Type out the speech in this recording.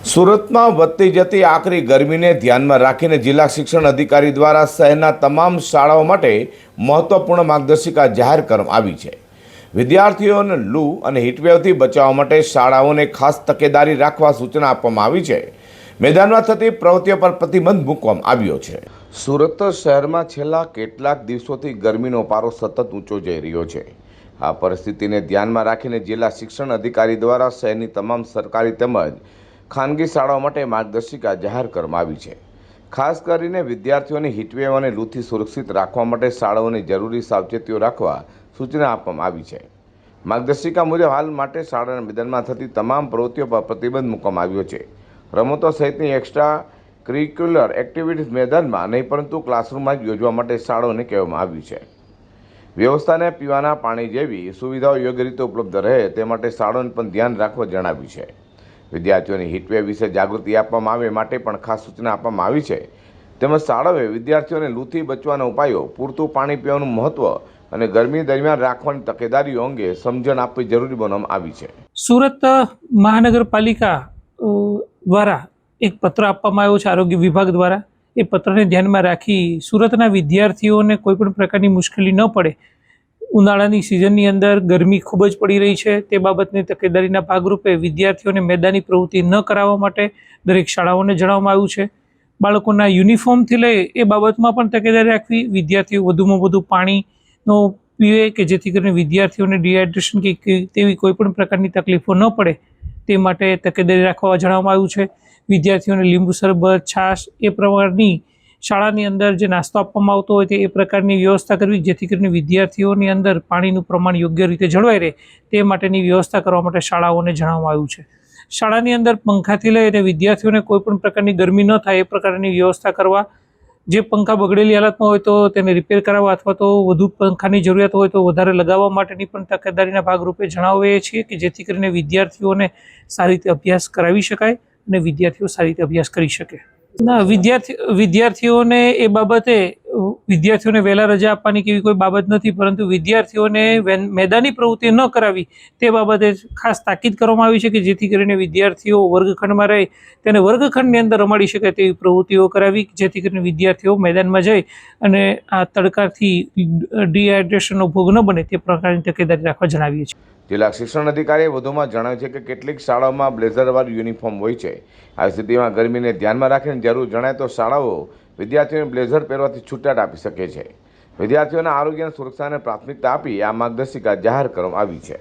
સુરતમાં વધતી જતી આકરી ગરમીને ધ્યાનમાં રાખીને જિલ્લા શિક્ષણ અધિકારી દ્વારા શહેરના તમામ શાળાઓ માટે મહત્વપૂર્ણ માર્ગદર્શિકા જાહેર કરવામાં આવી છે। વિદ્યાર્થીઓને લૂ અને હીટવેવથી બચાવવા માટે શાળાઓને ખાસ તકેદારી રાખવા સૂચના આપવામાં આવી છે। મેદાનમાં થતી પ્રવૃત્તિઓ પર પ્રતિબંધ મૂકવામાં આવ્યો છે। સુરત શહેરમાં છેલ્લા કેટલાક દિવસોથી ગરમીનો પારો સતત ઊંચો જઈ રહ્યો છે। આ પરિસ્થિતિને ધ્યાનમાં રાખીને જિલ્લા શિક્ષણ અધિકારી દ્વારા શહેરની તમામ સરકારી તેમજ ખાનગી શાળાઓ માટે માર્ગદર્શિકા જાહેર કરવામાં આવી છે। ખાસ કરીને વિદ્યાર્થીઓને હીટવેવ અને લૂથી સુરક્ષિત રાખવા માટે શાળાઓની જરૂરી સાવચેતીઓ રાખવા સૂચના આપવામાં આવી છે। માર્ગદર્શિકા મુજબ હાલ માટે શાળાના મેદાનમાં થતી તમામ પ્રવૃત્તિઓ પર પ્રતિબંધ મૂકવામાં આવ્યો છે। રમતો સહિતની એક્સ્ટ્રા કરિક્યુલર એક્ટિવિટીઝ મેદાનમાં નહીં પરંતુ ક્લાસરૂમમાં જ યોજવા માટે શાળાઓને કહેવામાં આવ્યું છે। વ્યવસ્થાને પીવાના પાણી જેવી સુવિધાઓ યોગ્ય રીતે ઉપલબ્ધ રહે તે માટે શાળાઓને પણ ધ્યાન રાખવા જણાવ્યું છે। વિદ્યાર્થીઓને હીટવેવ વિશે જાગૃતિ આપવામાં આવે માટે પણ ખાસ સૂચના આપવામાં આવી છે। તેમજ શાળાઓએ વિદ્યાર્થીઓને લૂથી બચવાના ઉપાયો, પૂરતું પાણી પીવાનું મહત્વ અને ગરમી દરમિયાન રાખવાની તકેદારીઓ અંગે સમજણ આપવી જરૂરી બનાવવામાં આવી છે। સુરત મહાનગરપાલિકા દ્વારા એક પત્ર આપવામાં આવ્યો છે આરોગ્ય વિભાગ દ્વારા। એ પત્રને ધ્યાનમાં રાખી સુરતના વિદ્યાર્થીઓને કોઈપણ પ્રકારની મુશ્કેલી ન પડે, ઉનાળાની સિઝનની અંદર ગરમી ખૂબ જ પડી રહી છે, તે બાબતની તકેદારીના ભાગરૂપે વિદ્યાર્થીઓને મેદાની પ્રવૃત્તિ ન કરાવવા માટે દરેક શાળાઓને જણાવવામાં આવ્યું છે। બાળકોના યુનિફોર્મથી લઈ એ બાબતમાં પણ તકેદારી રાખવી, વિદ્યાર્થીઓ વધુમાં વધુ પાણીનો પીવે કે જેથી કરીને વિદ્યાર્થીઓને ડિહાઇડ્રેશન કે તેવી કોઈપણ પ્રકારની તકલીફો ન પડે તે માટે તકેદારી રાખવા જણાવવામાં આવ્યું છે। વિદ્યાર્થીઓને લીંબુ શરબત, છાશ એ પ્રકારની શાળાની અંદર જે નાસ્તો આપવામાં આવતો હોય તે એ પ્રકારની વ્યવસ્થા કરવી જેથી કરીને વિદ્યાર્થીઓની અંદર પાણીનું પ્રમાણ યોગ્ય રીતે જળવાઈ રહે તે માટેની વ્યવસ્થા કરવા માટે શાળાઓને જણાવવામાં આવ્યું છે। શાળાની અંદર પંખાથી લઈને વિદ્યાર્થીઓને કોઈપણ પ્રકારની ગરમી ન થાય એ પ્રકારની વ્યવસ્થા કરવા, જે પંખા બગડેલી હાલતમાં હોય તો તેને રિપેર કરાવવા અથવા તો વધુ પંખાની જરૂરિયાત હોય તો વધારે લગાવવા માટેની પણ તકેદારીના ભાગરૂપે જણાવીએ છીએ કે જેથી કરીને વિદ્યાર્થીઓને સારી રીતે અભ્યાસ કરાવી શકાય અને વિદ્યાર્થીઓ સારી રીતે અભ્યાસ કરી શકે। ના, વિદ્યાર્થીઓને એ બાબતે વિદ્યાર્થીઓને વહેલા રજા આપવાની કેવી કોઈ બાબત નથી, પરંતુ વિદ્યાર્થીઓને મેદાની પ્રવૃત્તિ ન કરાવી તે બાબતે ખાસ તાકીદ કરવામાં આવી છે કે જેથી કરીને વિદ્યાર્થીઓ વર્ગખંડમાં રહે તેને વર્ગખંડની અંદર રમાડી શકે તેવી પ્રવૃત્તિઓ કરાવી જેથી કરીને વિદ્યાર્થીઓ મેદાનમાં જઈ અને આ તડકાથી ડિહાઇડ્રેશનનો ભોગ ન બને તે પ્રકારની તકેદારી રાખવા જણાવીએ છીએ। જિલ્લા શિક્ષણ અધિકારીએ વધુમાં જણાવ્યું છે કે કેટલીક શાળાઓમાં બ્લેઝરવાળું યુનિફોર્મ હોય છે। આ સ્થિતિમાં ગરમીને ધ્યાનમાં રાખીને જરૂર જણાય તો શાળાઓ વિદ્યાર્થીઓને બ્લેઝર પહેરવાથી છૂટાટ આપી શકે છે। વિદ્યાર્થીઓના આરોગ્ય અને સુરક્ષાને પ્રાથમિકતા આપી આ માર્ગદર્શિકા જાહેર કરવામાં આવી છે।